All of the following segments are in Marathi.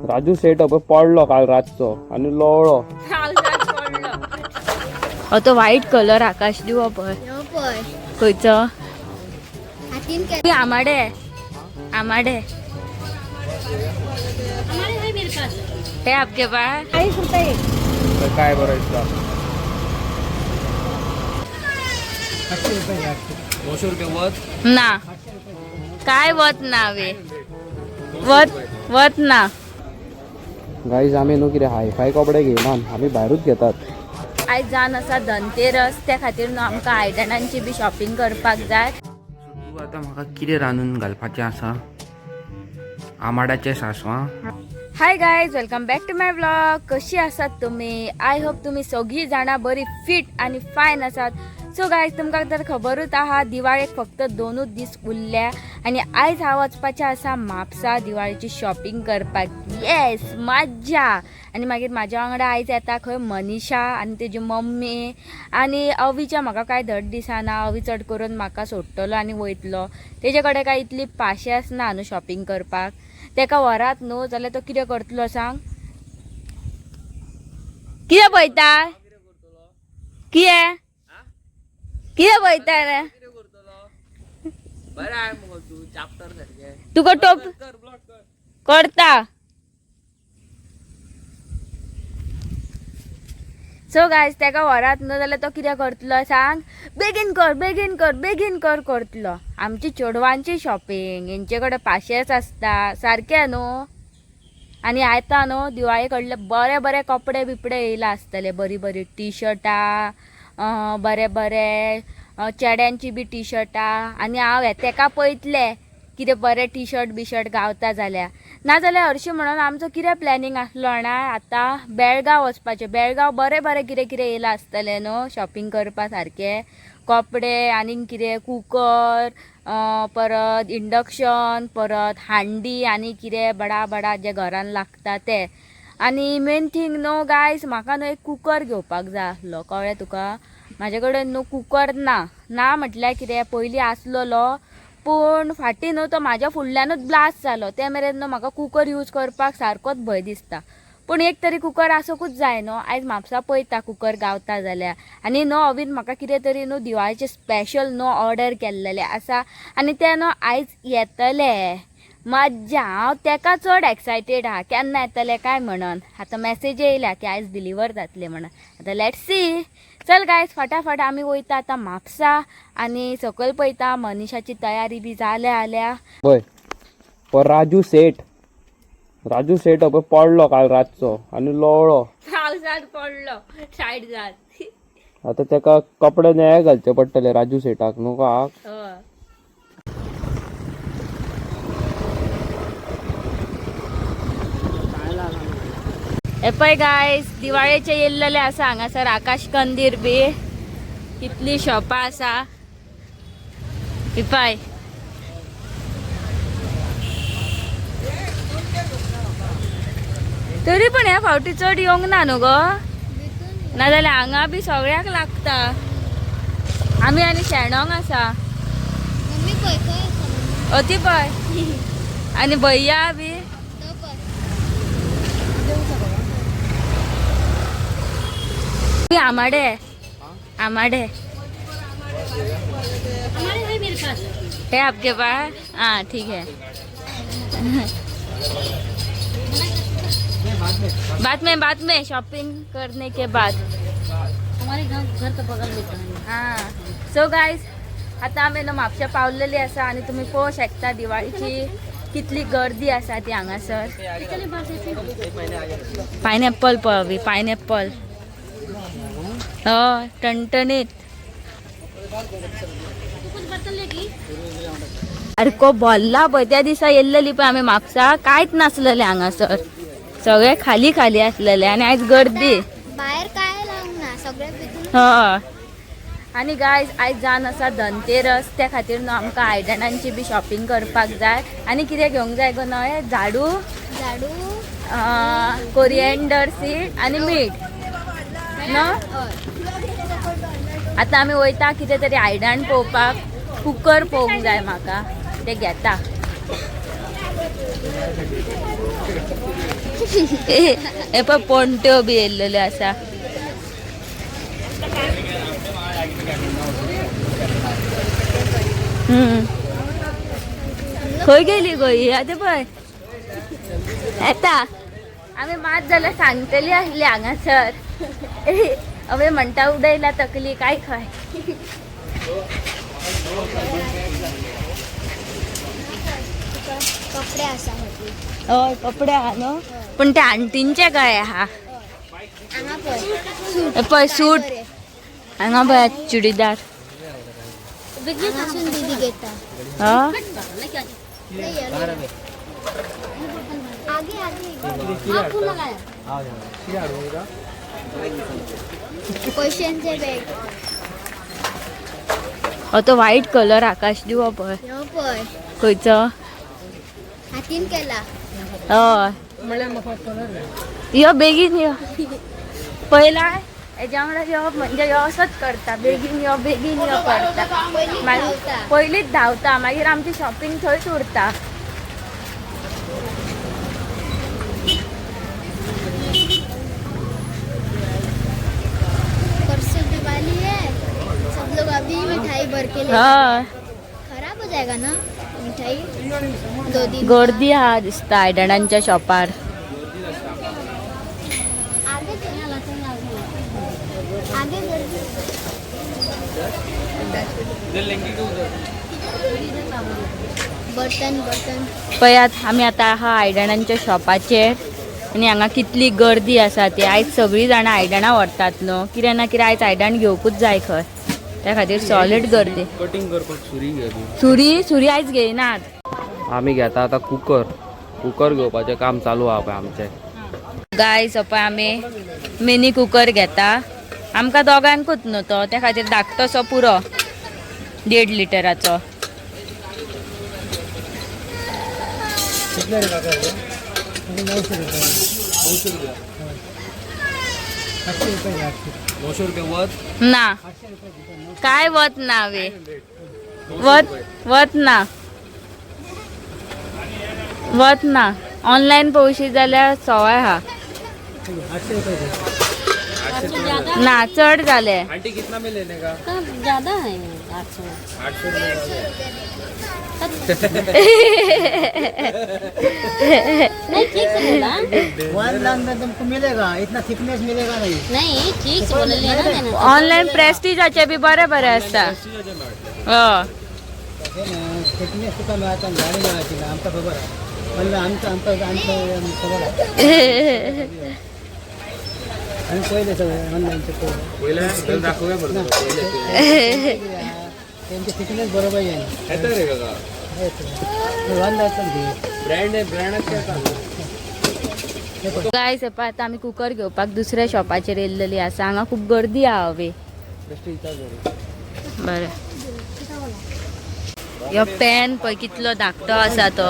राजू सेट पडलो काल रातचो आणि लोळो. तो व्हाईट कलर आकाश दिवो पळय खंयचो आमाडे आमाडे हे आपके पास 40 रुपये काय बरं दिसता 200 रुपये वत ना काय वत ना वे वत ना गाईज आम्ही न्हू कितें हायफाय कपडे घेयना आम्ही भायरूच घेतात. आयज जावन आसा धनतेरस त्या खातीर न्हू आमकां आयदनांची बी शॉपिंग करपाक जाय. तू आता म्हाका कितें रांदून घालपाचें आसा? आमाड्याचे सासवां. Hi guys, welcome back to my vlog. कशी आसात तुम्ही? आय होप तुम्ही सगळी जाणां बरी फिट आणि फायन आसात. सो गायज, तुमकां तर खबरूच आहा दिवाळेक फक्त 2च दीस उरल्या आणि आयज हांव वचपाचें आसा म्हापसा दिवाळेची शॉपिंग करपाक. येस, मज्जा. आणि मागीर म्हाज्या वांगडा आयज येता खंय मनीषा आणि तेजी मम्मी आणि अवीच्या म्हाका कांय धड दिसना. अवी चड करून म्हाका सोडटलो आनी वयतलो. तेजे कडेन काय इतली पाशेंस ना न्हू शॉपिंग करपाक. तेका वरात न्हू जाल्यार तो कितें करतलो सांग? कितें पळयता? कितें कितें पळयता रे? तुका टोप करता. सो गायज, तेका वरात न्हू जाल्यार तो कितें करतलो सांग? बेगीन कर बेगीन कर बेगीन कर करतलो. आमची चेडवांची शॉपिंग, हेंचे कडेन पाशेंस आसता सारकें न्हू. आनी आयता न्हू दिवाळे कडले बरे बरे कपडे बिपडे येयला आसतले. बरी बरी टी शर्टां, बरे बरे चेड्यांची बी टी शर्टां. आनी हांव तेका पळयतलें कितें बरें टी शर्ट बी शर्ट गावता जाल्यार. नाजाल्यार हरशीं म्हणून आमचो कितें प्लॅनिंग आसलो जाणा आतां बेळगांव वचपाचें. बेळगांव बरें बरें कितें कितें येयलां आसतलें न्हू शॉपिंग करपा सारकें. कपडे आनीक कितें कुकर, परत इंडक्शन, परत हांडी आनी कितें बडा बडा जे घरान लागता ते. आनी मेन थींग न्हू गायज, म्हाका न्हू एक कुकर घेवपाक जाय आसलो. कळ्ळें तुका? म्हाजे कडेन न्हू कुकर ना म्हटल्यार कितें पयलीं आसलोलो पूण फाटीं न्हू तो म्हाज्या फुडल्यानूच ब्लास्ट जालो. ते मेरेन न्हू म्हाका कुकर यूज करपाक सारकोच भंय दिसता. पूण एक तरी कुकर आसोकूच जाय न्हू. आयज म्हापसा पळयता कुकर गावता जाल्यार. आनी न्हू अवीन म्हाका कितें तरी न्हू दिवाळेचे स्पेशल न्हू ऑर्डर केल्लेले आसा आनी ते न्हू आयज येतले. मज्जा. हांव तेका चड एक्सायटेड आहा केन्ना येतले काय म्हणून. आतां मेसेज येयल्या की आयज डिलिव्हर जातले म्हणून. आतां लेट्स सी. चल गायज, फटाफट आमी वयता आतां म्हापसा आनी सकयल पळयता मनीषाची तयारी बी जाल्या. पळय पर राजू सेट पडलो काल रातचो आणि लोळो. पावसात पडलो सायड जात. आता तेका कपडे नये घालचे पडटले राजू सेटाक न्हू का. हे पळय गायज, दिवाळेचे येयल्लेले आसा हांगासर आकाश कंदीर बी. कितली शॉपां आसा ही पळय. तरी पण ह्या फावटी चड येवंक ना न्हू गो. नाजाल्यार हांगा बी सगळ्याक लागता. आमी आनी शेणोंग आसा. ती पळय आनी भैया बी. आमाडे आमाडे है आपके पास? हाँ ठीक है. बाद में शॉपिंग करने के बाद हमारे घर तो बगल में. हाँ. सो गाइज, आता आम्ही न्हू म्हापशा पावलेली आसा आनी तुमी पळोवंक शकता दिवाळीची कितली गर्दी आसा ती हांगासर. पायनॅपल पळय, पायनॅपल टणटणीत. सारको भरला पळय. त्या दिसा येयल्लेली पळय आमी म्हापसा कांयच नासलेले हांगासर. सगळे खाली खाली आसलेले आनी आयज गर्दी बाहेर काय लावना सगळे. हय. आनी गायज, आयज जावन आसा धनतेरस. त्या खातीर न्हू आमकां आयदनांची बी शॉपिंग करपाक जाय. आनी कितें घेवंक जाय गो नये? झाडू, कोरिएंडर सीड आनी मीठ न्हू. आतां आमी वयता कितें तरी आयदन पळोवपाक. कुकर पळोवंक जाय म्हाका, ते घेता. हे पण पोंट्यो बी येल्लेले असा. खंय गेली गई आतां पळय येता आम्ही मात जाल्यार सांगतली आसली हांगासर. अवे म्हणटा उडयला तकली काय खंय. कपडे असा होती. हय कपडे आहा न्हू पण ते आंटींचे काय आहा. हांगा पळय हे पळय सूट हांगा पळय चुडीदार. पासून दीदी घेता. हा आगे आगे पैशांचे बॅग. तो व्हाईट कलर आकाश दिवो पळय ह्यो पळय खंयचो. हातीन केला. हय यो बेगीन यो पहिला हेज्या वांगडा यो म्हणजे यो असोच करता बेगीन यो करता. मागीर पयलीच धांवता मागीर आमची शॉपिंग थंयच उरता. परसों दिवाली है, सब लोग अभी मिठाई भर के ले. हय खराब हो जाएगा ना मिठाई 2 दिन. गर्दी आहा दिसता आयदनांच्या शॉपार. आगे गर्दी. बर्तन पळयात आमी आतां आहा आयदनांच्या शॉपाचेर आनी हांगा कितली गर्दी आसा ती. आयज सगळीं जाणां आयदनां व्हरतात न्हू कितें ना कितें आयज आयदन घेवकूच जाय खंय. त्या खातीर सॉलिड गर्दी. कटिंग करपाक सुरी घेतली. सुरी आयज घेयनात. आम्ही घेता आता कुकर घेवपाचें काम चालू आहा पळय आमचें. गायज पळय आमी मिनी कुकर घेता. आमकां दोगांकूच न्हू तो त्या खातीर धाकटोसो पुरो 1.5 लिटराचो. ना काय वत ना वे वत ना ऑनलाईन पळोवशी जाल्यार सवाय हा ना चढ जाले. आंटी कितना में लेने का? ज्यादा है 800 नहीं ठीक से बोला. 1 लाख में तुमको मिलेगा, इतना थिकनेस मिलेगा नहीं. नहीं ठीक से बोला लेना देना. ऑनलाईन प्रेस्टिजाचे बी बरे असता. थिकनेस तुका मेळटा गाडी मेळाची ना आमकां खबर आहा. म्हणलं आमचं खबर आहा. आणि पहिले सगळं ऑनलाईनचे पहिला दाखवूया बरं. त्यांची थिकनेस बरोबर आहे. येतं रे काका. ब्रँड गायज आता आम्ही कुकर घेवपाक दुसऱ्या शॉपाचेर येयल्लेली आसा. हांगा खूब गर्दी आहा हवे. बरें यो पॅन पळय कितलो धाकटो आसा तो.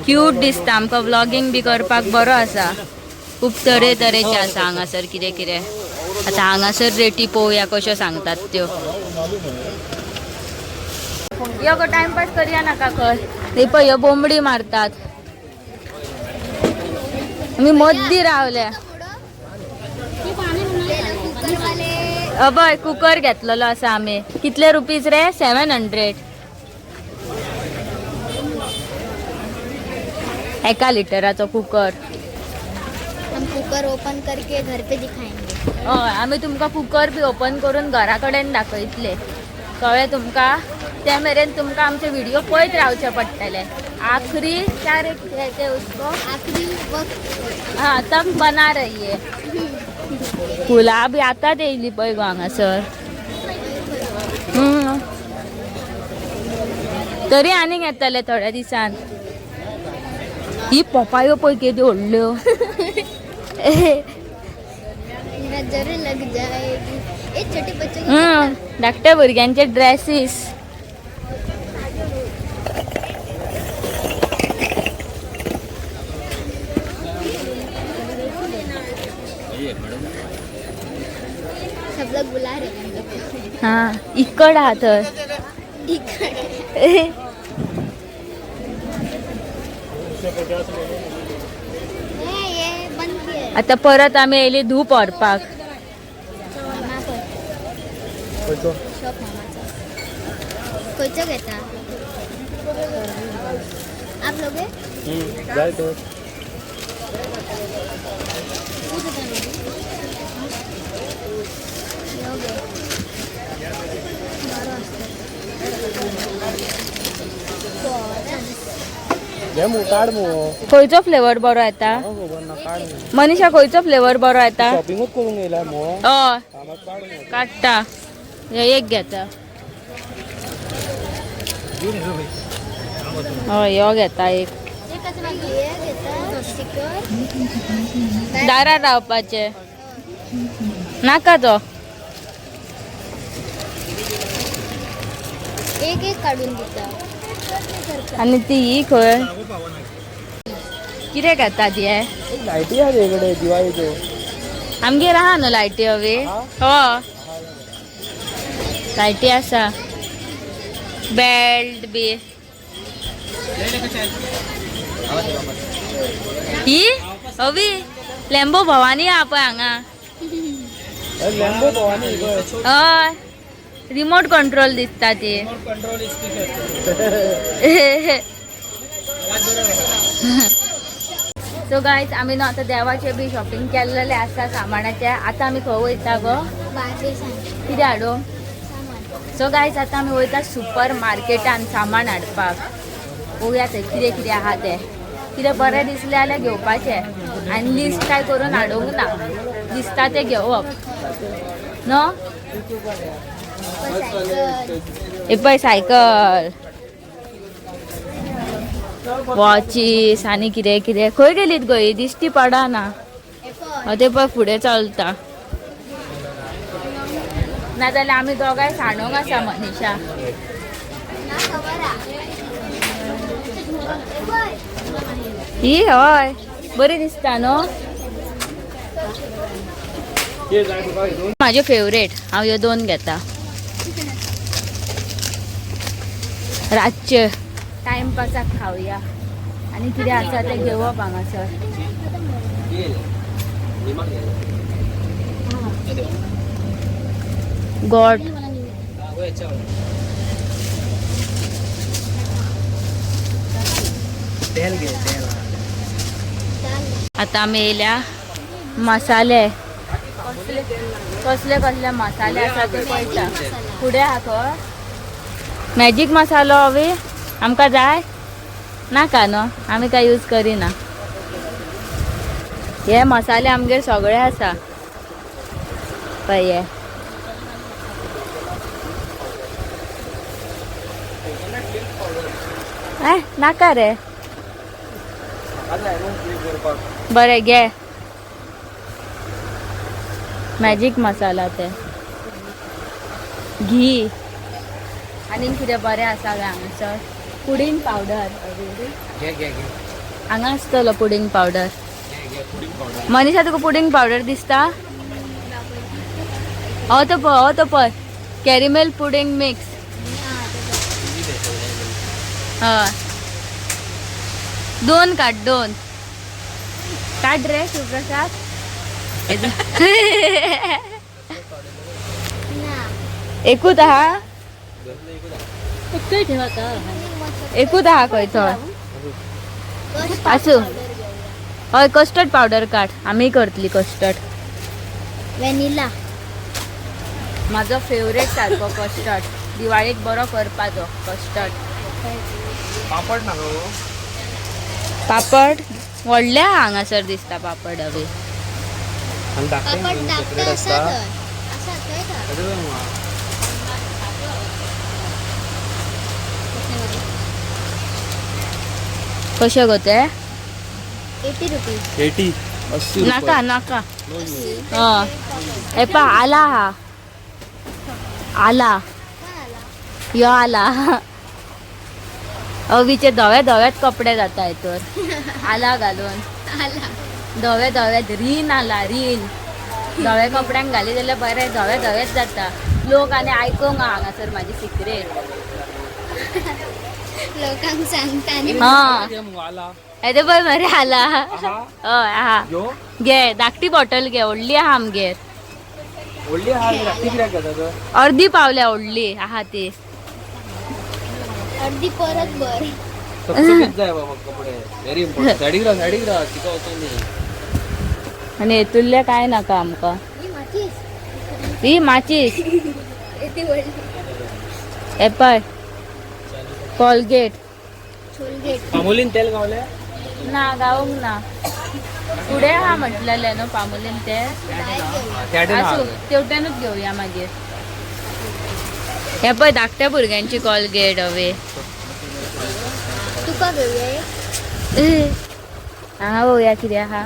क्यूट दिसता. आमकां व्लॉगिंग बी करपाक बरो आसा. खूब तरेचे आसा हांगासर कितें कितें. आतां हांगासर रेटी पळोवया कश्यो सांगतात त्यो. यो गो टाइमपास करया नाका खंय. हे पळय ह्यो बोंबडी मारतात. मी मद्दी रावल्या. अबय कुकर घेतलेलो आसा आमी. कितले रुपीज रे? 700. 1 लिटराचो कुकर. हम कुकर ओपन करके घर पे दिखाएंगे. हय आमी तुमकां कुकर बी ओपन करून घरा कडेन दाखयतले. कळ्ळें तुमकां. त्या मेरेन तुमकां आमचे व्हिडिओ पळयत रावचे पडटले. आखरी क्या रे कहते उसको आखिरी वक्त हाँ तक बना रही है. फुलां बी आतांच येयली पळय गो हांगासर. तरी आनीक येतले थोड्या दिसान. ही पपायो पळय कितें व्हडल्यो. नजर लग जाएगी. ए छोटे बच्चों की धाकट्या भुरग्यांचे ड्रेसीस. सब लोग बुला रहे हैं. हाँ इकड आहा थंय. ये आता परत आम्ही येयली धूप व्हरपाक. मामा पण शॉप मामाचा खंयचो घेता आप लोगे जाय तो घे मू काढ मू खंयचो फ्लेवर बरो येता? काढ मनीषा खंयचो फ्लेवर बरो येता? शॉपिंगच करून गेला मू हय काडटा. हे एक घेता. हय ह्यो घेता एक. दारार रावपाचे नाका तो. एक एक काढून दिता आणि ती ही खंय कितें घेता ती हे? लायटी हा वेगळे दिवाळीच्यो आमगेर आहा न्हू लायटी हवी. हो लायटी आसा. बेल्ट बी ही हवी. लॅम्बो भवानी हा पळय हांगा. लॅम्बो भवानी हय रिमोट कंट्रोल दिसता ती. सो गायज आम्ही न्हू आता देवाचे बी शॉपिंग केलेले आसा सामानाचे. आता आम्ही खंय वयता गो कितें हाडू? सो गायज आता आम्ही वयता सुपर मार्केटान सामान हाडपाक. पळोवया थंय कितें कितें आहा तें. कितें बरें दिसलें जाल्यार घेवपाचें आनी लिस्ट काय करून हाडूंक ना. दिसता तें घेवप न्हू. हे पळय सायकल वॉचीस आनी कितें कितें. खंय गेलीत गो ही? दिश्टी पडना. ते पळय फुडें चलता. नाजाल्यार आमी दोगांय सांडूंक आसा मनीषा. ही हय बरी दिसता न्हू. म्हाजे फेवरेट. हांव ह्यो 2 घेता. रातचे टायमपासाक खावया आनी कितें आसा तें घेवप हांगासर. गॉड आता आमी येयल्या मसाले. कसले कसले मसाले आसा ते पळयता. फुडें आहा खंय मॅजीक मसालो हवी आमकां जाय नाका न्हू. आमी काय यूज करिना. हे मसाले आमगेर सगळे आसा पळय. हे नाका रे. बरें घे मॅजीक मसाला ते घी आनी कितें बरें आसा गे हांगासर. पुडींग पावडर हांगा आसतलो पुडींग पावडर. मनीषा तुका पुडींग पावडर दिसता? हो तो पळय कॅरिमेल पुडींग मिक्स. हय 2 काड 2 काड रे शिवप्रसाद. एकूच आहा एकूच आहा खंय थंय आसूं. हय कस्टर्ड पावडर काड. आमी करतली कस्टर्ड. व्हॅनिला म्हाजो फेवरेट सारको कस्टर्ड. दिवाळीक बरो करपाचो कस्टर्ड. पापड नाका गो. पापड व्हडले आहा हांगासर दिसता पापड हवी. पापड धाकटो आसा तर आसा थंय का कशे गो ते? 80 रुपीज 80 नाका नाका. हे पा आला हा आला यो आला. अवीचे धवे धवेत कपडे जाता हेतूर आला घालून. धवे धवेत रीन आला रीन. धवे कपड्यांक घाली जाल्यार बरें धवे धवेच जाता. लोक आनी आयकूंक हांगासर म्हाजी सिक्रेट. लोकांक सांगता आनी हा येते पळय मरे आला हय आहा घे धाकटी बॉटल घे व्हडली आहा आमगेर अर्दी पावल्या व्हडली आहा ती अर्धी परत बर आणि हेतुल्ले काय नाका आमका ही माचीस ही माचीस येते वळली हे पळय कोलगेट छोलगेट पामोलीन तेल गावले ना गावूंक ना पुढे हा म्हटलेले न्हू पामोलीन ते असू तेवट्यानूच घेवया मागीर हे पळय धाकट्या भुरग्यांची कोलगेट हवे तुका घेऊया हांगा पळोवया कितें आहा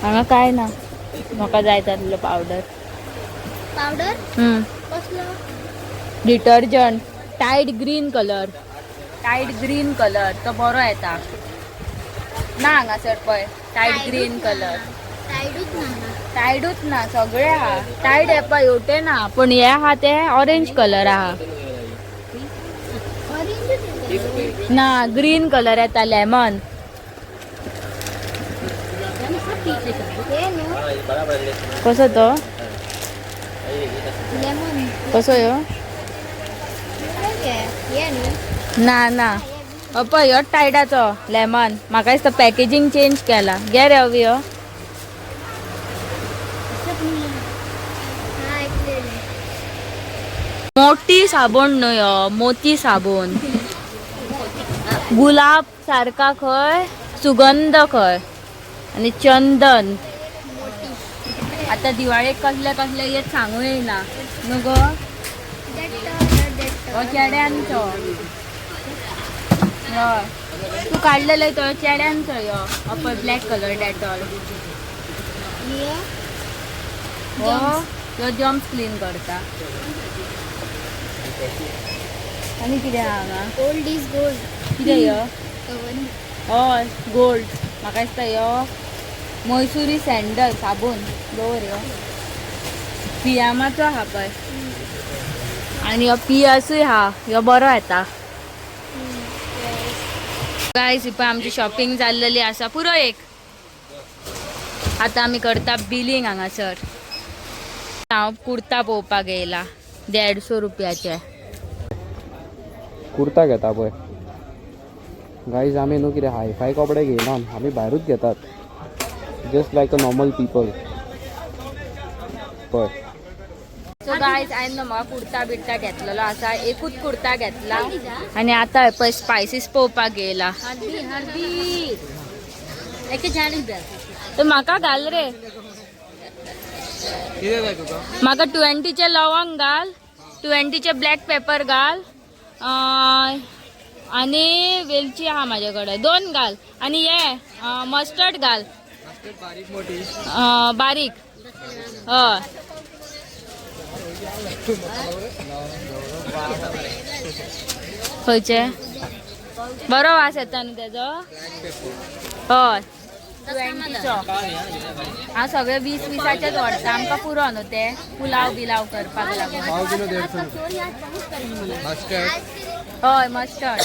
हांगा काय ना म्हाका जाय तासलो पावडर पावडर कसलो डिटर्जंट टायड ग्रीन कलर तो बरो येता ना हांगासर पळय टायड ग्रीन कलर टायडूच ना सगळे आहा टायड येपा येवटे ना पण हे आहा ते ऑरेंज कलर आहा ना ग्रीन कलर येता लेमन हे न्हू कसो तो लेमन कसो ह्यो हे न्हू ना पळय ह्यो टायडाचो लेमन म्हाका दिसता पॅकेजींग चेंज केला घे रे हवी ह्यो हा ऐकलेले मोठी साबण न्हू ह्यो मोती साबण गुलाब सारखा खंय सुगंध खंय आणि चंदन आता दिवाळेक कसले कसले येत सांगू येना न्हू गो हो चेड्यांचो हय तू काडलेलो तो चेड्यांचो ह्यो पळय ब्लॅक कलर डेटॉल हो ह्यो जम्स क्लीन करता आनी कितें आहा हांगा ओल्ड इज गोल्ड कितें ह्यो कवन हय गोल्ड म्हाका दिसता ह्यो मैसुरी सँडल साबण दवर ह्यो पियामाचो आहा पळय आनी ह्यो पियासूय आहा ह्यो बरो येता गायस पळय आमची शॉपिंग जाल्लेली आसा पुरो एक आतां आमी करता बिलींग हांगासर हांव कुर्ता पळोवपाक येयला 150 रुपयाचे कुर्ता घेता पळय गाईज आमी न्हू कितें हायफाय कपडे घेयना आमी भायरूच घेतात just like a normal people पळय सो गायज हांवें न्हू म्हाका कुर्ता बिर्ता घेतलेलो आसा एकूच कुर्ता घेतला आनी आतां पळय स्पायसीस पळोवपाक येयला तर म्हाका घाल रे म्हाका 20चे लवंग घाल 20चे ब्लॅक पेपर घाल आनी वेलची आहा म्हाजे कडेन 2 घाल आनी हे मस्टर्ड घाल बारीक हय खंयचे बरो वास येता न्हू तेजो हय 20चो हांव सगळे 20-20चेच व्हरता आमकां पुरो न्हू ते पुलाव बिलाव करपाक लागून हय मस्टर्ड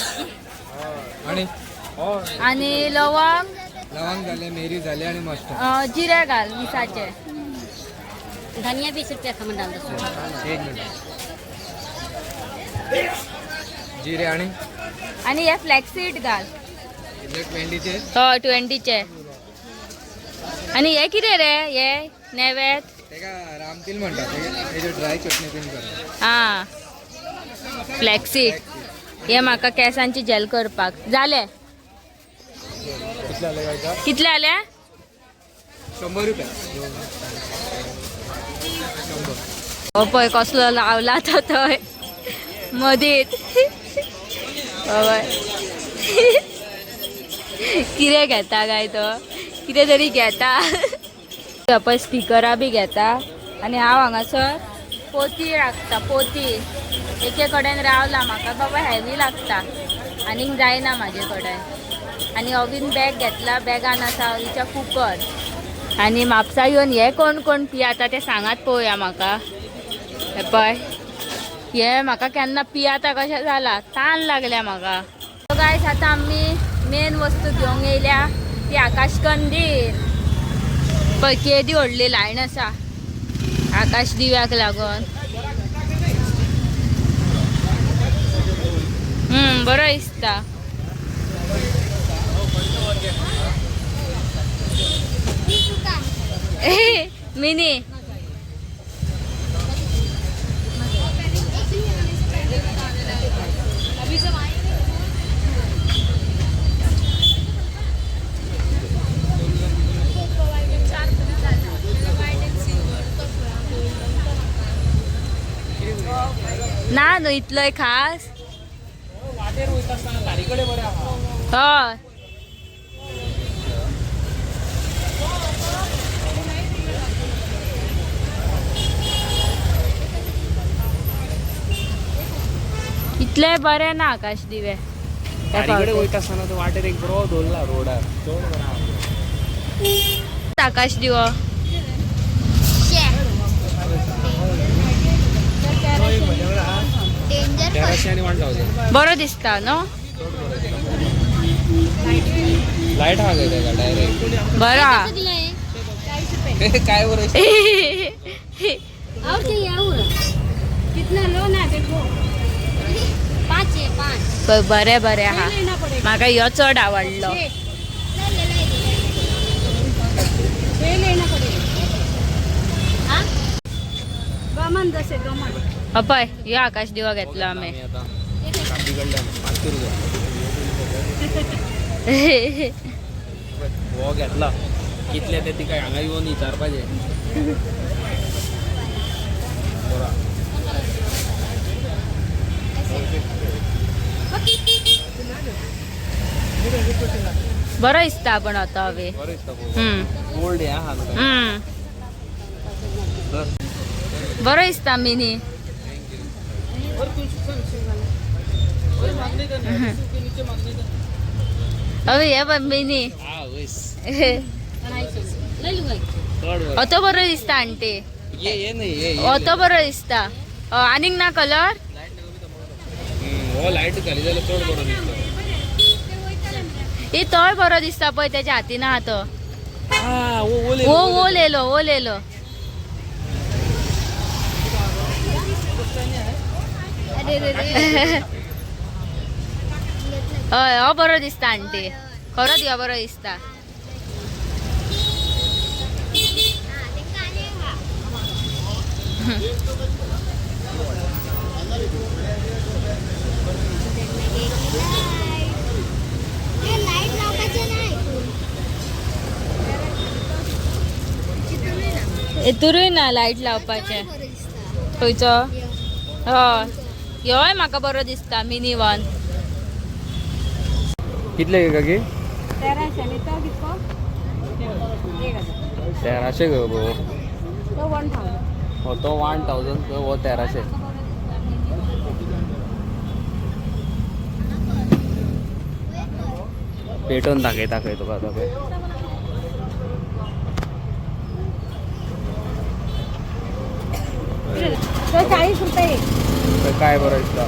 आनी लवंग झाले मेरी झाले आणि मस्टर्ड जिरे घाल 20चे धनिया 20 रुपया का डाल दो एक मिनिट जिरे आणि हे फ्लॅक्सीड घाल 20चे हय 20चे आणि हे कितें रे हे नेवेत तेका रामतिल म्हणतात तेजे ड्राय चटणी बीन करतात हा फ्लॅक्सीड हे म्हाका केसांची जेल करपाक जाले कितले आले 100 रुपया हो पळय कसलो लावला तो थंय मदीत कितें घेता काय तो कितें तरी घेता पळय स्टिकरां बी घेता आनी हांव हांगासर पोती राखता पोती एके कडेन रावला म्हाका बाबा हेवी लागता आनीक जायना म्हाजे कडेन आनी ओवीन बॅग घेतला बॅगान आसा ओवीच्या कुकर आनी म्हापसा येवन हे कोण कोण पियाता ते सांगात पळोवया म्हाका हे पळय हे म्हाका केन्ना पियाता कशें जाला ताण लागल्या म्हाका. गायस आता आम्ही मेन वस्तू घेवंक येयल्या ती आकाश कंदील. पळय केदी व्हडली लायन आसा आकाश दिव्याक लागून. बरो दिसता. मिनी ना न्हू इतलोय खास. हय इतले बरे ना आकाश दिवे. वयता आसतना तो वाटेर एक बरो दवरला रोडार. आकाश दिवो डेंजर 1300 आणि 1000. बरो दिसता न्हू. लाईट हा गई का डायरेक्ट. बरा काय बरं और चाहिए और कितना लो ना देखो 5 है 5 बरे बरे हा. लेना पड़ेगा म्हाका ह्यो चड आवडलो. 6 लेना पड़ेगा. हाँ गमन जैसे गमन पळय ह्यो आकाश दिवो घेतलो आमी. आता बिघडलं 500 रुपये हो घेतला. कितले ते काय हांगा येवन विचार पाहिजे. बरो दिसता पण आता हवे. गोल्ड या हा बरो दिसता मिनी. हवे हे पण मिनी ले लूंगा. अतो बरो दिसता आंटी. ये नाही अतो बरो दिसता. आनीक ना कलर. हो लाईट घाली जाल्यार चड बरो दिसता. ही तळ बरो दिसता पळय त्याच्या हातीन हा तो. ओ लेलो अरे रे रे हय हो बरो दिसता आंटी. खरोच ह्यो बरो दिसता. लाईट लावपाचे नाही. तुरूय ना लाईट लावपाचे. बरं दिसता. खंयचो हय ह्योय म्हाका बरो दिसता मिनी वन. कितले का की 1300 आणि तो कितको 1300 गो गो. तो 1000. हो तो 1000 हो 1300. पेटोन दाखयता खंय तुका आता पळय. तो 40 रुपये. तर काय बरं दिसता.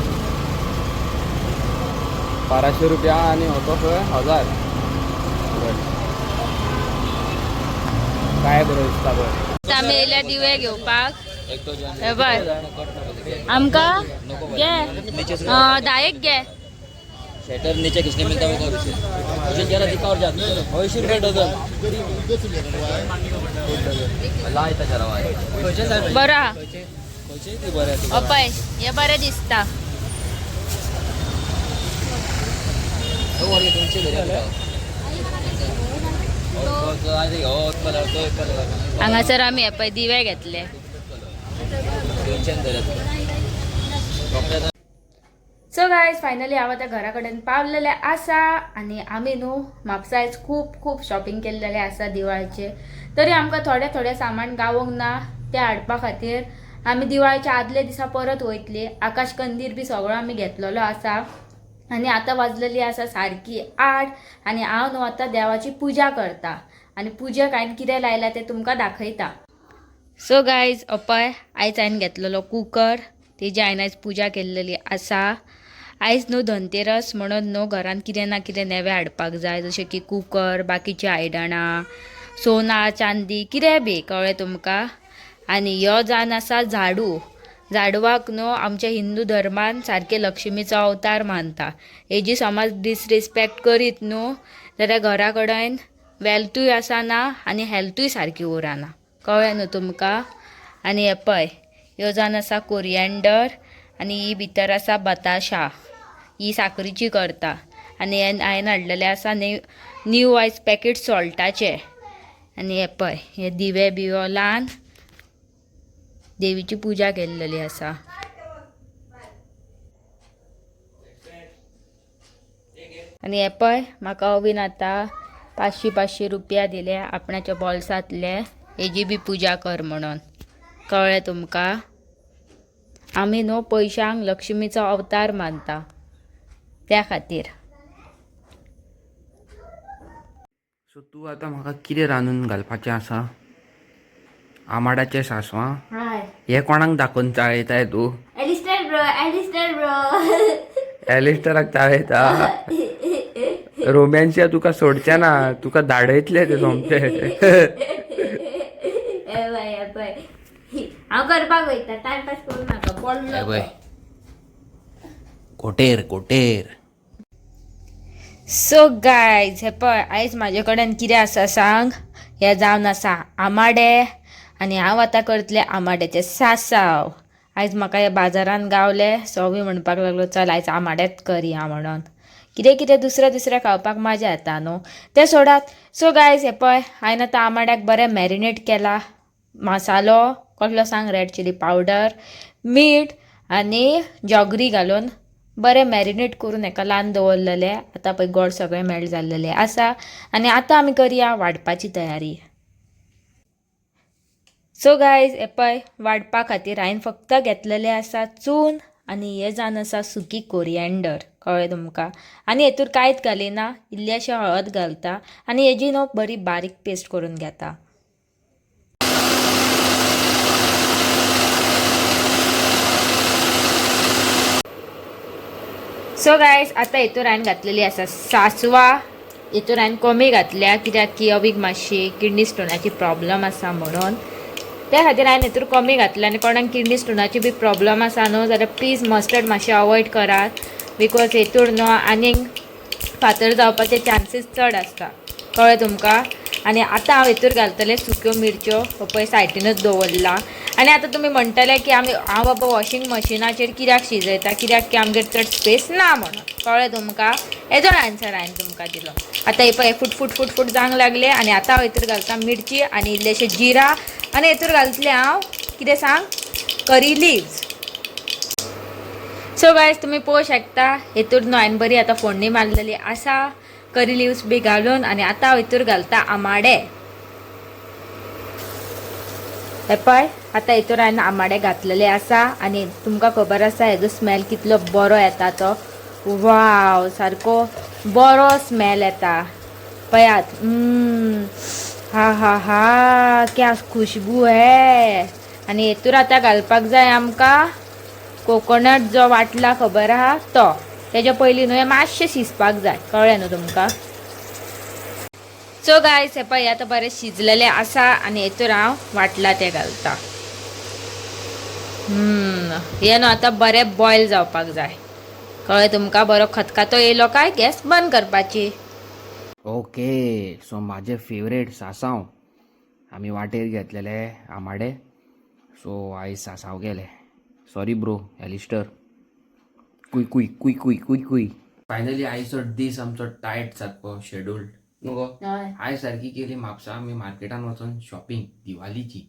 1200 रुपया आणि होतो खंय 1000. काय बरं दिसता पळय. आमी येयल्या दिवे घेवपाक. हे पळय आमकां घे 10 घे. शेटर नीचे किसने मिलता है वो विषय. मुझे जरा दिखा और जा 200 रुपये डझन. ला इथं जरा वाय. बरो हा. कोचे ती बरं आहे. पळय हे बरे दिसता. हो वर तुमचे घरी आला. तो आज हो कलर तो कलर. हांगासर आमी हे पळय दिवे घेतले. 200 धरत. सो गायज फायनली हांव आतां घरा कडेन पावलेले आसा आनी आमी न्हू म्हापसा आयज खूब शॉपिंग केल्लेले आसा दिवाळीचे. तरी आमकां थोडे सामान गावोंक ना ते हाडपा खातीर आमी दिवाळीच्या आदले दिसा परत वयतली. आकाश कंदील बी सगळो आमी घेतलेलो आसा आनी आतां वाजलेली आसा सारकी 8 आनी हांव न्हू आतां देवाची पुजा करता आनी पुजेक हांवें कितें लायलां तें तुमकां दाखयता. सो गायज पळय आयज हांवें घेतलेलो कुकर तेजी हांवें आयज पुजा केल्लेली आसा. आयज न्हू धनतेरस म्हणून न्हू घरान कितें ना कितें नेवें हाडपाक जाय, जशें की कुकर, बाकीची आयदनां, सोना चांदी कितें बी, कळ्ळें तुमकां. आनी ह्यो जावन आसा झाडू. झाडवाक न्हू आमच्या हिंदू धर्मान सारके लक्ष्मीचो अवतार मानता. हेजी समज डिसरिस्पेक्ट करीत न्हू जाल्यार घरा कडेन वेल्थूय आसना आनी हेल्थूय सारकी उरना, कळ्ळें न्हू तुमकां. आनी हे पळय, ह्यो जावन आसा कोरिएंडर आनी ही भितर आसा बताशा, ही साकरीची करता. आनी हांवें हाडलेले आसा न्यू आयज पॅकेट सॉल्टाचे. आनी हे पळय, हे दिवे बिवो लावन देवीची पुजा केल्लेली आसा. आनी हे पळय, म्हाका बीन आतां 500 रुपया दिले आपणाच्या बॉल्सांतले, हेजी बी पुजा कर म्हणून, कळ्ळें तुमकां. आमी न्हू पयशांक लक्ष्मीचो अवतार मानता, त्या खातीर. सो तूं आतां म्हाका कितें रांदून घालपाचें आसा? आमाड्याचें सांसवां? हे कोणाक दाखोवन चाळयताय तूं? एलिस्टराक चाळयता? रोमॅन्सिया तुका सोडचे ना, तुका धाडयतले ते सोमते. हांव करपाक वयता, टायमपास करूं नाका, पडलो. कोटेर. सो गायज, हे पळय, आयज म्हाजे कडेन कितें आसा सांग. हे जावन आसा आमाडे आनी हांव आतां करतलें आमाड्याचें सासाव. आयज म्हाका हे बाजारान गावले, सवी म्हणपाक लागलो चल आयज आमाडेच करया म्हणून. कितें कितें दुसरें खावपाक मजा येता न्हू, तें सोडात. सो गायज, हे पळय, हांवें आतां आमाड्याक बरें मॅरिनेट केला. मसालो कसलो सांग, रेड चिली पावडर, मीठ आनी जॉगरी घालून बरें मॅरिनेट करून हेका लावन दवरलेलें. आतां पळय गोड सगळें मेल्ट जाल्लेलें आसा. आनी आतां आमी करया वाडपाची तयारी. सो गायज, हे पळय, वाडपा खातीर हांवें फक्त घेतलेलें आसा चून आनी हे जावन आसा सुकी कोरिएंडर, कळ्ळें तुमकां. आनी हेतूर कांयच घालिना, इल्लेशें हळद घालता आनी हेजी न्हू बरी बारीक पेस्ट करून घेता. सो गायज, आतां हेतूर हांवें घातलेली आसा सासवां. हेतूर हांवें कमी घातल्या कित्याक की अवीक मातशी किडनी स्टोनाची प्रॉब्लम आसा म्हणून, त्या खातीर हांवें हेतूर कमी घातलें. आनी कोणाक किडनी स्टोनाची बी प्रॉब्लम आसा न्हू जाल्यार प्लीज मस्टर्ड मातशें अवॉयड करात, बिकॉज हेतूर न्हू आनीक फातर जावपाचे चान्सीस चड आसता, कळ्ळें तुमकां. आनी आतां हांव हेतूर घालतलें सुक्यो मिरच्यो, पळय सायडीनूच दवरला. आनी आतां तुमी म्हणटले की हांव बाबा वॉशिंग मशिनाचेर कित्याक शिजयता, कित्याक की आमगेर चड स्पेस ना म्हणून, कळ्ळें तुमकां. हेजो आन्सर हांवें तुमकां दिलो. आतां हे पळय फूट जावंक लागले. आनी आतां हांव हेतूर घालता मिरची आनी इल्लेशें जिरा. आनी हेतूर घालतलें हांव कितें सांग, करी लिव्स. सो गायज, तुमी पळोवंक शकता हेतूर न्हू हांवें बरी आतां फोडणी मारलेली आसा करी लिव्स बी घालून. आनी आतां हांव हेतूर घालता आमाडे. हे पळय, आतां हेतूर हांवें आमाडे घातलेले आसा. आनी तुमकां खबर आसा हेजो स्मेल कितलो बरो येता तो. वाव, सारको बरो स्मेल येता पळयात. हा, क्या खुशबू है. आनी हेतूर आतां घालपाक जाय आमकां कोकोनट जो वाटला खबर आहा तो. तेज्या पयलीं न्हू हे मातशें शिजपाक जाय, कळ्ळें न्हू तुमकां. सो गायज, हे पळय आतां बरें शिजलेलें आसा. आनी हेतूर हांव वाटला तें घालता. हे न्हू आतां बरें बॉयल जावपाक जाय, कळ्ळें तुमकां. बरो खतखतो येयलो काय गॅस बंद करपाची. ओके, सो म्हाजे फेवरेट सासांव आमी वाटेर घेतलेले आमाडे. सो आयज सासांव गेले. Sorry bro Alistair. कुय. फायनली आयचो दीस आमचो टायट जातलो शेड्यूल्ड न्हू गो. आयज सारकी केली म्हापसा आमी मार्केटान वचून शॉपिंग दिवालीची.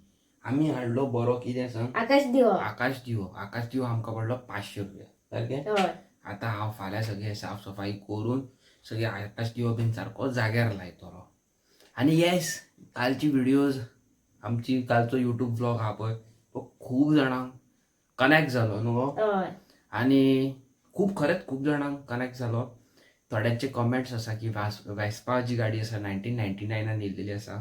आमी हाडलो बरो कितें सांग, आकाश दिवो आमकां पडलो 500 रुपया, सारकें. आतां हांव फाल्यां सगळें साफ सफाई करून सगळे आकाश दिवो बीन सारको जाग्यार लायतलो. आनी येस, कालची व्हिडिओज आमची कालचो यूट्यूब ब्लॉग हा पळय तो खूब जाणांक कनेक्ट जालो न्हू गो. आनी खरेंच खूब जाणांक कनेक्ट जालो. थोड्यांचे कमेंट्स आसा की वेस्पा जी गाडी आसा 1999 येयलेली आसा.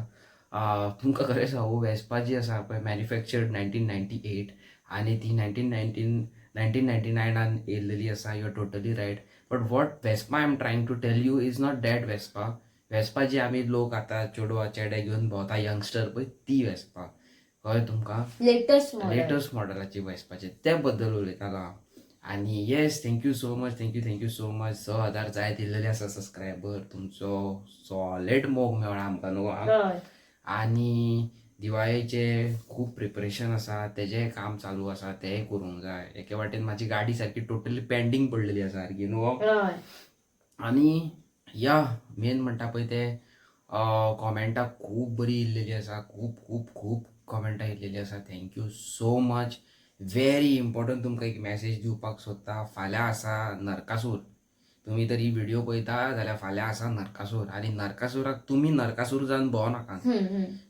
तुमकां खरें सांगू, वेस्पा जी आसा पळय मॅन्युफॅक्चर्ड 1998 आनी ती 1999 1999 येयलेली आसा. You are totally right. But what Vespa I am trying to tell you is not that Vespa. Vespa जी आमी लोक आतां चेडवा चेडे घेवन भोंवता यंगस्टर पळय ती वेस्पा. कळ्ळें तुमकां? लेटस्ट मॉडेलाची वेस्पाचे त्या बद्दल उलयतालो हांव. आनी yes, thank you so much, thank you so much. 6,000 जाय दिल्लेले आसा सबस्क्रायबर. तुमचो सॉलिड मोग मेळ्ळा आमकां न्हू. आनी दिवाळेचे खूब प्रिपरेशन आसा, तेजें काम चालू आसा, तेंय करूंक जाय. एके वाटेन म्हाजी गाडी सारकी टोटली पेंडींग पडलेली आसा सारकी न्हू. आनी या मेन म्हणटा पळय ते कॉमेंटां खूब बरी येयल्लेली आसा. खूब खूब खूब कॉमेंटां येयल्लेली आसा. Thank you so much. Very important तुमकां एक मॅसेज दिवपाक सोदता. फाल्यां आसा नरकासूर. तुमी तर ही व्हिडिओ पळयता जाल्यार फाल्यां आसा नरकासूर. आनी नरकासुराक तुमी नरकासूर जावन भोंवनाकात.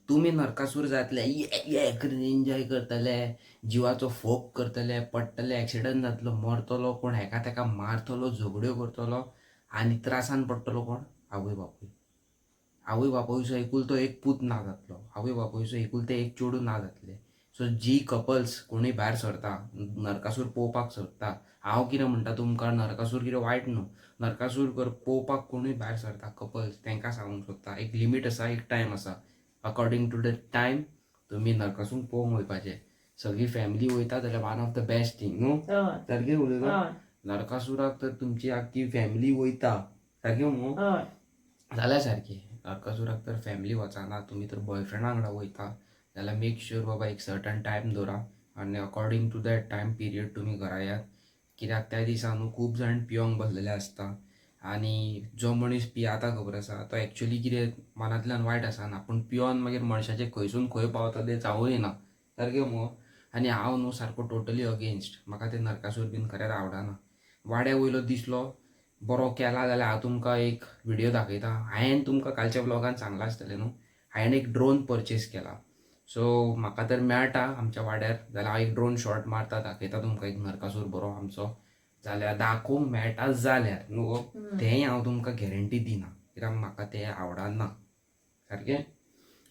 तुमी नरकासूर जातले, ये करून एन्जॉय करतले, जिवाचो फोग करतले, पडटले, एक्सिडंट जातलो, मरतलो कोण, हेका तेका मारतलो, झगड्यो करतलो आनी त्रासान पडटलो कोण? आवय बापूय. आवय बापूयचो एकुलतो एक पूत ना जातलो. आवय बापूयचो एकुलते एक चेडूं ना जातले. सो जी कपल्स कोणूय भायर सरता, नरकासूर पळोवपाक सोदता, हांव कितें म्हणटा तुमकां, नरकासूर कितें वायट न्हू. नरकासूर पळोवपाक कोणूय भायर सरता कपल्स, तांकां सांगूंक सोदता एक लिमीट आसा, एक टायम आसा. अकॉर्डिंग टू द टायम तुमी नरकासूर पळोवंक वयपाचें. सगळी फॅमिली वयता जाल्यार one of the best thing न्हू. सारकें उलयलो. नरकासुराक तर तुमची आख्खी फॅमिली वयता, सारकें न्हू, जाल्यार सारकें. नरकासुराक तर फॅमिली वचना, तुमी तर बॉयफ्रेंडा वांगडा वयता जाल्यार मेक श्युअर बाबा एक सर्टन टायम दवरा आनी according to that time period तुमी घरा यात. कित्याक त्या दिसा न्हू खूब जाण पियोंक बसलेले आसता. आनी जो मनीस पियाता खबर आसा तो एक्चुअली कितें मनांतल्यान वायट आसना, पूण पियोन मागीर मनशाचे खंयसून खंय पावता तें जावूंय ना. सारकें मगो. आनी हांव न्हू सारको टोटली अगेन्स्ट. म्हाका ते नरकासूर बीन खरेंच आवडना. वाड्या वयलो दिसलो बरो केला जाल्यार हांव तुमकां एक व्हिडिओ दाखयता. हांवें तुमकां कालच्या ब्लॉगान सांगलां आसतलें न्हू, हांवें एक ड्रोन परचेस केला. सो म्हाका तर मेळटा आमच्या वाड्यार जाल्यार हांव एक ड्रोन शॉट मारता, दाखयता तुमकां एक नरकासूर बरो आमचो. जाल्यार दाखोवंक मेळटा जाल्यार न्हू, तेंय हांव तुमकां गॅरंटी दिना कित्याक म्हाका तें आवडना. सारकें.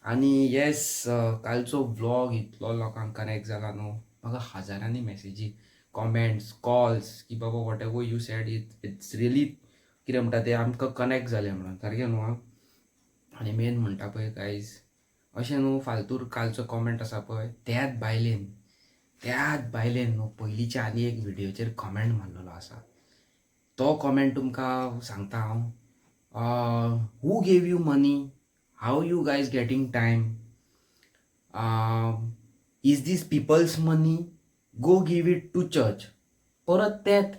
आनी येस, कालचो व्लॉग इतलो लोकांक कनेक्ट जाला न्हू. म्हाका हजारांनी मॅसेजी, कॉमेंट्स, कॉल्स की बाबा what ever you sed it's really कितें म्हणटा तें आमकां कनेक्ट जालें म्हणून. सारकें न्हू. आनी मेन म्हणटा पळय गायज, अशें न्हू फालतूर कालचो कॉमेंट आसा पळय, त्याच बायलेन न्हू पयलींच्या आनी एक व्हिडिओचेर कॉमेंट मारलेलो आसा. तो कॉमेंट तुमकां सांगता हांव. Who gave you money, how you guys getting time, is this peoples money, go give it to church. परत तेत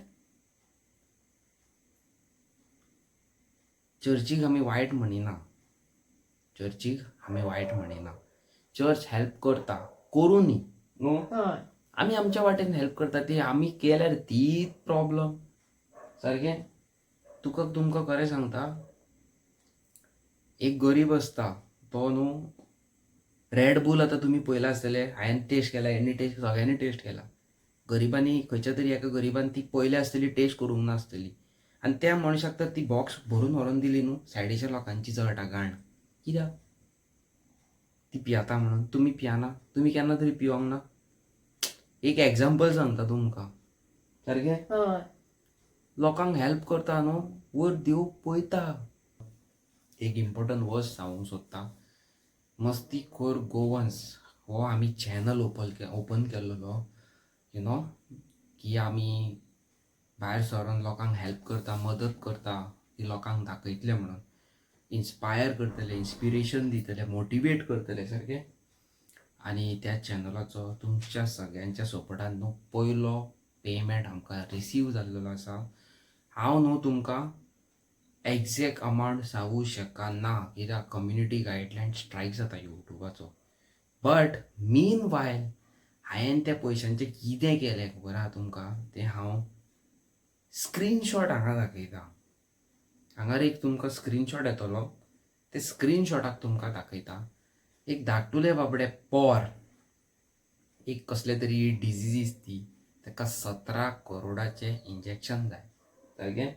चर्चीक आमी वायट म्हणिना. चर्च हेल्प करता, करूं न्ही न्हू. आमी आमच्या वाटेन हेल्प करता, ती आमी केल्यार तीच प्रॉब्लम. सारकें. तुमकां खरें सांगता, एक गरीब आसता तो न्हू रेड बूल आतां तुमी पळयला आसतले, हांवें टेस्ट केला, हेणी टेस्ट, सगळ्यांनी टेस्ट केला. गरिबांनी खंयच्या तरी एका गरिबान ती पयली आसतली टेस्ट करूंक नासतली. आनी त्या मनशाक तर ती बॉक्स भरून व्हरून दिली न्हू, सायडीच्या लोकांची जळटा घाण. कित्याक? ती पियाता म्हणून. तुमी पियाना, तुमी केन्ना तरी पिवंक ना. एक एग्जाम्पल सांगता तुमकां. सारकें. लोकांक हेल्प करता न्हू, वर देव पळयता. एक इम्पॉर्टंट वर्स सांगूंक सोदता. मस्तीखोर गोवन्स हो आमी चॅनल ओपन केल्लो यू नो, की आमी भायर सरून लोकांक हेल्प करता, मदत करता, ती लोकांक दाखयतले म्हणून. इन्स्पायर करतले, इन्स्पिरेशन दितले, मोटिवेट करतले. सारकें. आनी त्या चॅनलाचो तुमच्या सगळ्यांच्या सपोर्टान न्हू पयलो पेमेंट आमकां रिसीव जाल्लो आसा. हांव न्हू तुमकां एग्जॅक्ट अमावंट सांगूं शकना कित्याक कम्युनिटी गायडलायन स्ट्रायक जाता युट्यूबाचो. बट मीन वायल हांवें त्या पयशांचें कितें केलें खबर आहा तुमकां, तें हांव स्क्रीनशॉट हांगा दाखयता. हांगार एक तुमकां स्क्रीनशॉट येतलो, ते स्क्रीनशॉटाक तुमकां दाखयता. एक धाकटुले बाबडे पोर, एक कसले तरी डिजीज ती, ताका 17 करोडाचें इंजेक्शन जाय. सारकें.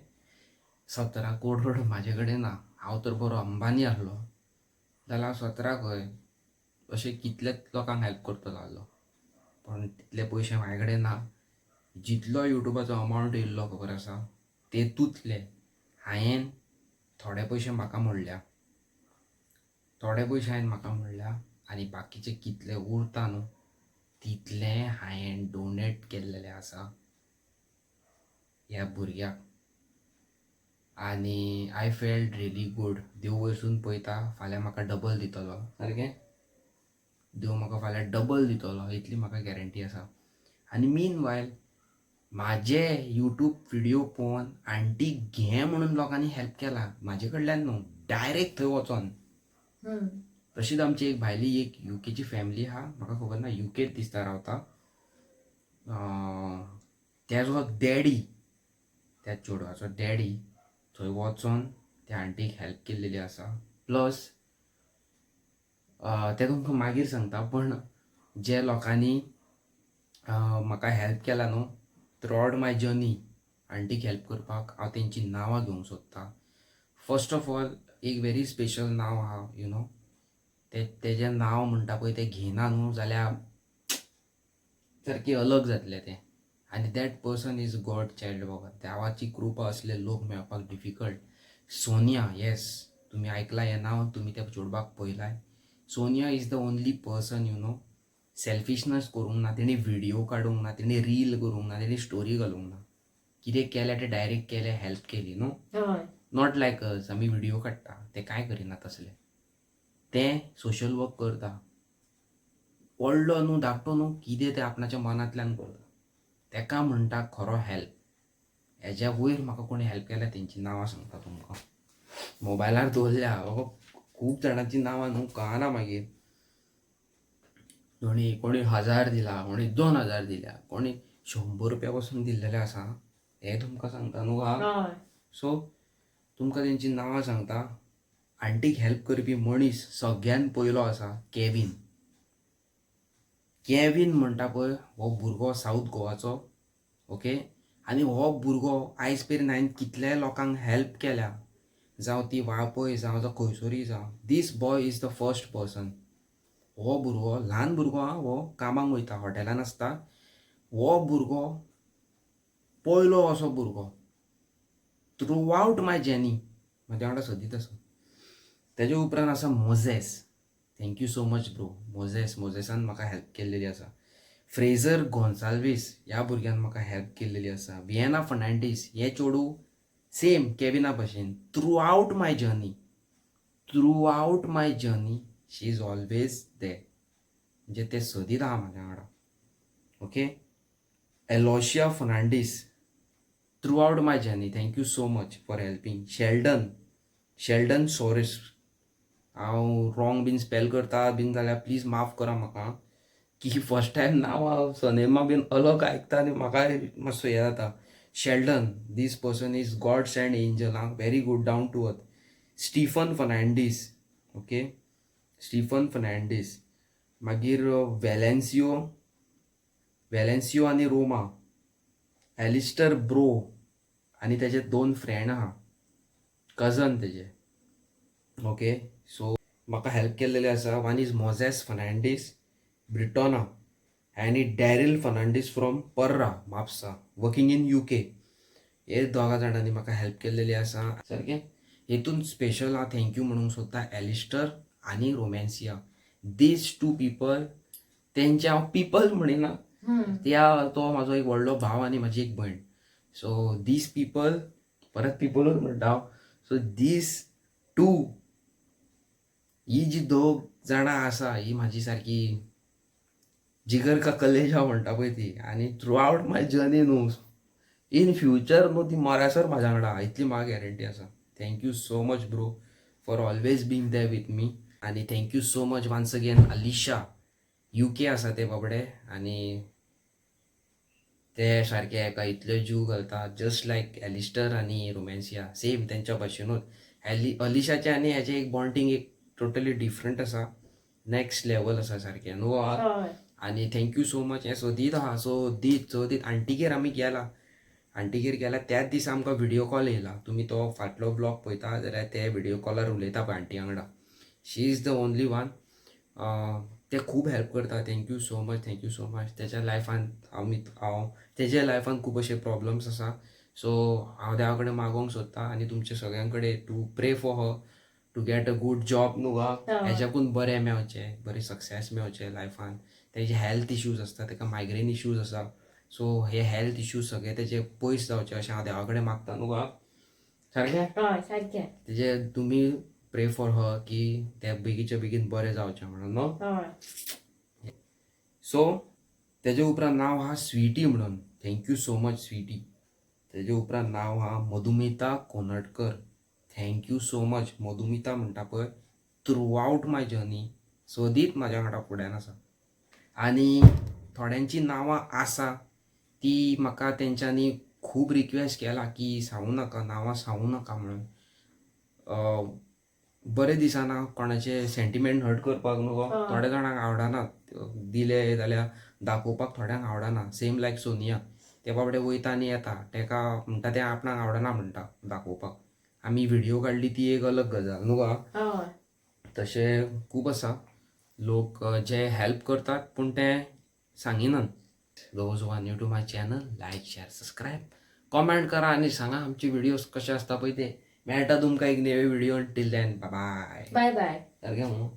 17 करोड म्हाजे कडेन ना, हांव तर बरो अंबानी आहलो जाल्यार 17 खंय, अशें कितलेच लोकांक हेल्प करतलो आहलो, पण तितले पयशे म्हाजे कडेन ना. जितलो युट्यूबाचो अमावंट येयल्लो खबर आसा तेतूंतले हांवें थोडे पयशे म्हाका मोडल्या, आनी बाकीचे कितले उरता न्हू तितले हांवें डोनेट केल्लेले आसा ह्या भुरग्याक. आनी आय फेल्ट रियली गूड. देव वयरसून पळयता फाल्यां म्हाका डबल दितलो. सारकें, देव म्हाका फाल्यां डबल दितलो इतली म्हाका गॅरंटी आसा. आनी मीन वायल म्हाजे यूट्यूब व्हिडिओ पळोवन आंटीक घे म्हणून लोकांनी हेल्प केला म्हाजे कडल्यान न्हू, डायरेक्ट थंय वचोन. तशीच आमची एक भायली एक युकेची फॅमिली आहा, म्हाका खबर ना युकेत दिसता रावता. तेजो डॅडी, त्या चेडवाचो डॅडी थंय वचोन त्या आंटीक हेल्प केल्लेली आसा. प्लस ते तुमकां मागीर सांगता, पण जे लोकांनी म्हाका हेल्प केला न्हू through out my journey आंटीक help करपाक, हांव तेंची नांवां घेवंक सोदतां. फर्स्ट ऑफ ऑल एक व्हेरी स्पेशल नांव आहा, यू नो, तेजें नांव म्हणटा पळय तें घेयना न्हू जाल्यार सारकें अलग जातलें तें. आनी that person is God child बाबा. देवाची कृपा असले लोक मेळपाक डिफिकल्ट. सोनिया, येस, तुम्ही ऐकला हें नांव, तुमी त्या चेडवाक पळयलाय. Sonia is the only person, you know, selfishness करूंक ना, तेणी व्हिडिओ काडूंक ना, तेणी रील करूंक ना, तेणी स्टोरी घालूंक ना. कितें केलें तें डायरेक्ट केलें, हेल्प केली न्हू. नॉट लायक अस आमी व्हिडिओ काडटा ते कांय करिना तसले. तें सोशल वर्क करता, व्हडलो न्हू धाकटो न्हू, कितें तें आपणाच्या मनांतल्यान करता, तेका म्हणटा खरो हेल्प. हेज्या वयर म्हाका कोणी हेल्प केल्या तेंची नांवां सांगता तुमकां, मोबायलार दवरल्या. खूब जाणांची नांवां न्हू कळना मागीर. कोणी 1000 दिला, कोणी 2000 दिल्या, कोणी 100 रुपया पासून दिल्लेले आसा, हे तुमकां सांगता न्हू हा. सो तुमकां तेंची नांवां सांगता. आंटीक हेल्प करपी मनीस सगळ्यान पयलो आसा केविन. केविन म्हणटा पळय हो भुरगो साऊथ गोवाचो, ओके. आनी हो भुरगो आयज मेरेन हांवें कितल्या लोकांक हेल्प केल्या, जावं ती वाळपय जावं जो खंयसरूय जावं. This boy is the first person. हो भुरगो ल्हान भुरगो हा, हो कामाक वयता, हॉटेलान आसता. हो भुरगो पयलो असो भुरगो थ्रू आउट माय जर्नी म्हाज्या वांगडा सदीत आसा. तेजे उपरांत आसा Moses. Thank you so much bro. मोझेसान म्हाका हेल्प केल्लेली आसा. फ्रेझर गोन्साल्वीस ह्या भुरग्यान म्हाका हेल्प केल्लेली आसा. विएना फर्नांडीस हे चेडू सेम केविना भशेन throughout my journey she is always there. म्हणजे ते सदीत आहा म्हाज्या वांगडा, okay. Aloysia Fernandes throughout my journey, thank you so much for helping. Sheldon Soares, हांव रॉंग बीन स्पेल करता बीन जाल्यार प्लीज माफ करा म्हाका, की फर्स्ट टायम नांव सनेमा बीन अलग आयकता आनी म्हाका मातसो हें जाता. Sheldon, this person is God send angel, very good, down to earth. Stephen Fernandes, okay, Stephen Fernandes. मागीर वेलेन्सियो आनी रोमा, एलिस्टर ब्रो आनी तेजे 2 फ्रेंड आहा, कजन तेजे, ओके. सो म्हाका हेल्प केल्लेले आसा. One is Moses Fernandes Britona आनी डॅरिल फर्नांडीस फ्रॉम पर्रा म्हापसा, वर्किंग इन UK. हे 2 जाणांनी म्हाका हेल्प केल्लेली आसा. सारकें. हेतून स्पेशल हांव थँक्यू म्हणूंक सोदता एलिस्टर आनी रोमॅन्सिया. दीज 2 पीपल, तेंचे हांव पीपल म्हणिना, तो म्हाजो एक व्हडलो भाव आनी म्हाजी एक भयण. सो दीज पीपल, परत पीपलूच म्हणटा हांव. सो दीज 2, ही जी 2 जाणां आसा ही म्हाजी सारकी जिगर का कलेजा म्हणटा पळय ती. आनी थ्रू आउट माय जर्नी न्हू, इन फ्युचर न्हू ती मऱ्यासर म्हाज्या वांगडा, इतली म्हाका गॅरंटी आसा. Thank you so much bro for always being there with me. आनी thank you so much once again Alisha, UK आसा ते बाबडे, आनी ते सारके एका इतले जीव घालता जस्ट लायक एलिस्टर आनी रोमॅन्सिया, सेम तेंच्या भशेनूच. अलिशाचे आनी हेजे एक बॉन्डिंग एक टोटली डिफरंट आसा, नेक्स्ट लेवल आसा सारकें न्हू. आनी थँक्यू सो मच. हें सदीत आहा. सदीत आंटीगेर आमी गेला, त्याच दिसा आमकां व्हिडिओ कॉल येयला. तुमी तो फाटलो ब्लॉग पळयता जाल्यार ते व्हिडिओ कॉलार उलयता पळय आंटी वांगडा. शी इज द ओनली वन. ते खूब हेल्प करता. Thank you so much. तेच्या लायफान तेज्या लायफान खूब अशे प्रॉब्लम्स आसा. सो हांव देवा कडेन मागोंक सोदता आनी तुमचे सगळ्यां कडेन to pray for her to get a good job न्हू हेच्याकून बरें मेळचें, बरें सक्सेस मेळचें लायफान. तेजे हेल्थ इश्यूज आसता, तेका मायग्रेन इश्यूज आसा. सो हे हेल्थ इश्यूज सगळे तेजे पयस जावचे अशें हांव देवा कडेन मागता न्हू सारकें. तेजे तुमी प्रे फॉर हर की ते बेगीच्या बेगीन बरें जावचें म्हणून न्हू. सो तेजे उपरांत नांव आहा स्विटी म्हणून. Thank you so much Sweety. तेजे उपरांत नांव आहा Madhumita Kontkar. Thank you so much. Madhumita म्हणटा पळय थ्रू आवट माय जर्नी सदींच म्हाज्या वांगडा फुड्यान आसा. आनी थोड्यांची नांवां आसा ती म्हाका तेंच्यांनी खूब रिक्वेस्ट केला की नांवां सांगू नाका म्हणून. बरें दिसना कोणाचे सेंटिमेंट हर्ट करपाक न्हू गो. थोड्या जाणांक आवडना दिले जाल्यार दाखोवपाक थोड्यांक आवडना. सेम लायक सोनिया ते बाबडे वयता आनी येता तेका म्हणटा तें आपणाक आवडना म्हणटा दाखोवपाक. आमी व्हिडिओ काडली ती एक अलग गजाल न्हू गो. तशें खूब आसा लोक जे हेल्प करतात पूण ते सांगिनात. Those who are new to my channel, like share subscribe comment करा आनी सांगा आमचे व्हिडिओज कशे आसता पळय ते. मेळटा तुमकां एक नवे video. Till then bye bye. Bye bye. सारकें म्हणून